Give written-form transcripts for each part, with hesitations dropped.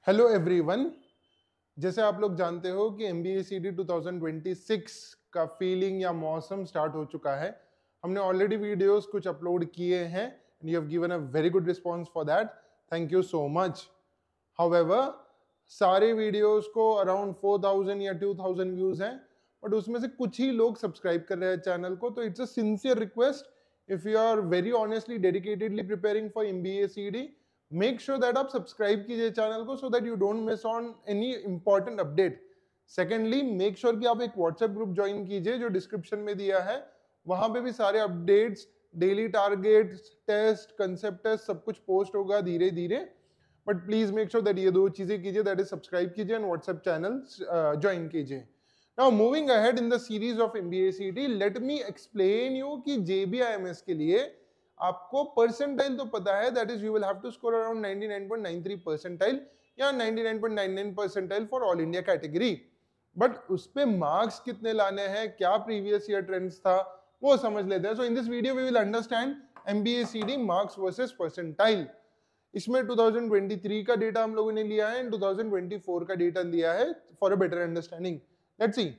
Hello everyone. जैसे आप लोग जानते हो कि MBA CD 2026 का फीलिंग या मौसम स्टार्ट हो चुका है। हमने ऑलरेडी वीडियोस कुछ अपलोड किए हैं and you have given a very good response for that. Thank you so much. However, सारे वीडियोस को अराउंड 4000 या 2000 व्यूज हैं, बट उसमें से कुछ ही लोग सब्सक्राइब कर रहे हैं चैनल को। तो it's a sincere request, if you are very honestly dedicatedly preparing for MBA CD, make sure that आप सब्सक्राइब कीजिए चैनल को so that you don't miss on any important update. Secondly, make sure कि आप एक WhatsApp group join कीजिए जो description में दिया है। वहां पे भी सारे updates, daily target, test, concept test सब कुछ पोस्ट होगा धीरे धीरे। But please make sure that ये दो चीजें कीजिए, दैट इज सब्सक्राइब कीजिए एंड व्हाट्सएप चैनल ज्वाइन कीजिए। Now moving ahead in the series of MBA CD, let me explain you कि JBIMS के लिए आपको परसेंटाइल तो पता है, that is you will have to score around 99.93 percentile या 99.99 percentile for all India category. But उस पे मार्क्स कितने लाने हैं, क्या प्रीवियस ईयर ट्रेंड्स था, वो समझ लेते हैं। So in this video we will understand MBA CD marks versus percentile. इसमें 2023 का डेटा हम लोगों ने लिया है एंड 2024 का डेटा लिया है for a better understanding. Let's see.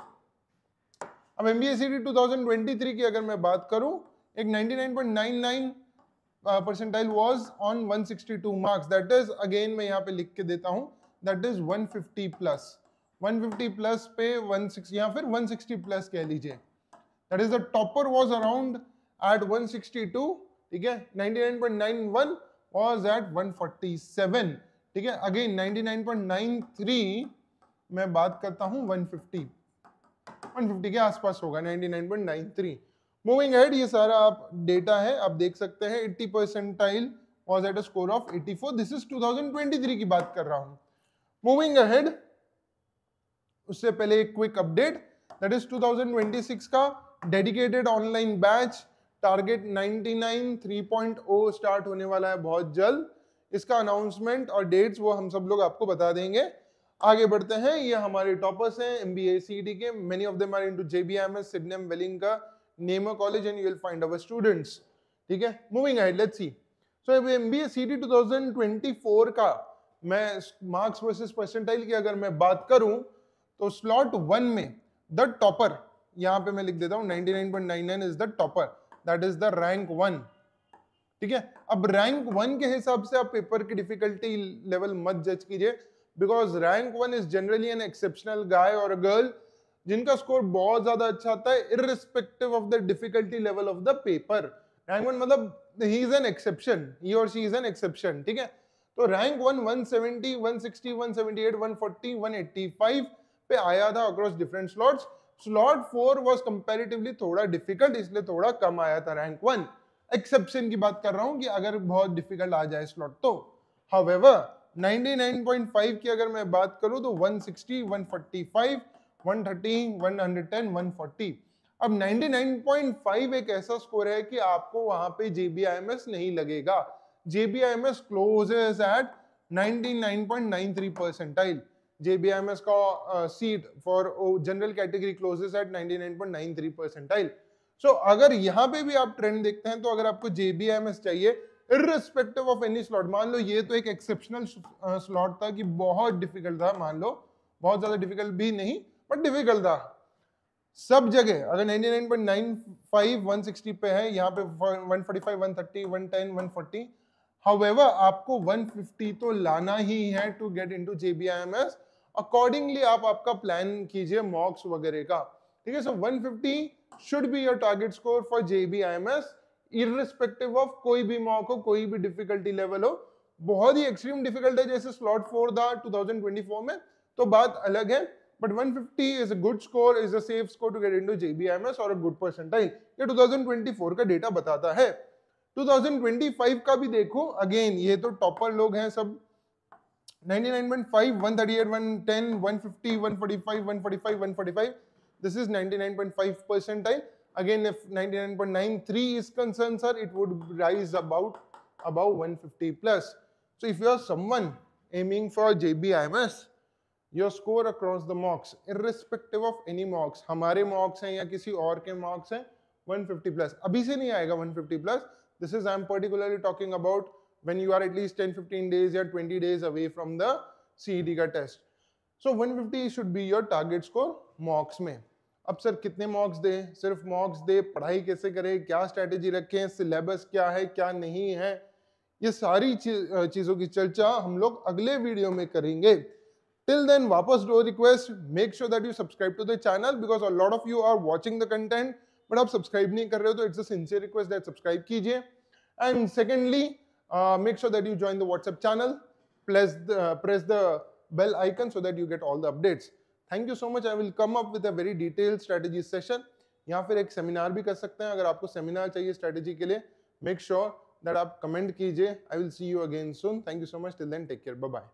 अब MBA CD 2023 की अगर मैं बात करूं, एक 99.99 percentile was on 162 marks. That is, again मैं यहाँ पे लिख के देता हूं, दैट इज 150 प्लस। 150 प्लस पे 16 या फिर 160 प्लस कह लीजिए। That is the topper was around at 162, ठीक है। 99.91 वाज एट 147, ठीक है। अगेन 99.93 मैं बात करता हूं 150 के आसपास होगा, 99.93। मूविंग हेड, ये सारा आप डेटा है, आप देख सकते हैं। 80 percentile was at a score of 84। This is 2023 की बात कर रहा हूं। मूविंग अहेड, उससे पहले एक क्विक अपडेट, दैट इज 2026 का dedicated online batch target 99 3.0 start होने वाला है बहुत जल्द। इसका अनाउंसमेंट और डेट्स वो हम सब लोग आपको बता देंगे। आगे बढ़ते हैं। ये हमारे टॉपर्स हैं MBA CD के। Many of them are into JBIMS, Sydenham, Welingkar, नेमर college and you will find our students, ठीक है। Moving ahead, let's see. So MBA CD 2024 का मैं मार्क्स वर्सेस परसेंटाइल की अगर मैं बात करूं, तो स्लॉट 1 में द टॉपर, यहां पे मैं लिख देता हूं 99.99 is the topper, that is the rank 1, ठीक है। अब रैंक 1 के हिसाब से आप पेपर की डिफिकल्टी लेवल मत जज कीजिए, because rank 1 is generally an exceptional guy और अ गर्ल जिनका स्कोर बहुत ज्यादा अच्छा आता है irrespective of the difficulty level of the paper. Rank 1 मतलब ही इज एन एक्सेप्शन, ही और शी इज एन एक्सेप्शन, ठीक है। तो रैंक 1 170, 160, 178, 140, 185 पे आया था across different slots. Slot 4 was comparatively थोड़ा डिफिकल्ट, इसलिए थोड़ा कम आया था रैंक 1। एक्सेप्शन की बात कर रहा हूं कि अगर बहुत डिफिकल्ट आ जाए स्लॉट तो। हाउएवर 99.5 की अगर मैं बात करूं तो 160, 145, 130, 110, 140। अब 99.5 एक ऐसा स्कोर है कि आपको वहां पे JBIMS नहीं लगेगा। JBIMS closes at 99.93 percentile. JBIMS का seat for general category closes at 99.93 percentile. So अगर यहाँ पे भी आप ट्रेंड देखते हैं, तो अगर आपको JBIMS चाहिए इररिस्पेक्टिव ऑफ एनी स्लॉट, मान लो ये तो एक एक्सेप्शनल स्लॉट था कि बहुत डिफिकल्ट था, मान लो बहुत ज्यादा डिफिकल्ट भी नहीं बट डिफिकल्ट था, सब जगह अगर 99.95 160 पे है, यहाँ पे 145, 130, 110, 140। हाउएवर आपको 150 तो लाना ही है to get into JBIMS। Accordingly आप आपका प्लान कीजिए मॉक्स वगैरह का, ठीक है। So 150 should be your target score for JBIMS irrespective of कोई भी मॉक हो, कोई भी डिफिकल्टी लेवल हो। बहुत ही एक्सट्रीम डिफिकल्ट है जैसे स्लॉट 4 था 2024 में, तो बात अलग है। But 150 is a good score, is a safe score to get into JBIMS और a good percentile। ये 2024 का डेटा बताता है। 2025 का भी देखो, अगेन ये तो टॉपर लोग हैं सब। 99.5, 138, 110, 150, 145, 145, 145. This is 99.5 percentile. Again, if 99.93 is concerned, sir, it would rise about above 150 plus. So if you are someone aiming for JBIMS, your score across the mocks, irrespective of any mocks, हमारे mocks हैं या किसी और के mocks हैं, 150 plus। अभी से नहीं आएगा 150 plus। This is I am particularly talking about when you are at least 10-15 days or 20 days away from the CET का टेस्ट। So 150 should be your target score mocks में। अब सर कितने मॉक्स दे, सिर्फ मॉक्स दे, पढ़ाई कैसे करें, क्या स्ट्रेटेजी रखें, सिलेबस क्या है क्या नहीं है, ये सारी चीजों की चर्चा हम लोग अगले वीडियो में करेंगे। टिल देन वापस do request, make sure that you subscribe to the channel because a lot of you are watching the content but आप सब्सक्राइब नहीं कर रहे हो, तो it's a sincere request that subscribe कीजिए। And secondly make sure that you join the WhatsApp channel, press the bell icon so that you get all the updates. Thank you so much. I will come up with a very detailed strategy session. या फिर एक seminar भी कर सकते हैं। अगर आपको seminar चाहिए स्ट्रेटेजी के लिए, मेक श्योर दैट आप कमेंट कीजिए। I will see you again soon. Thank you so much. Till then take care, bye bye.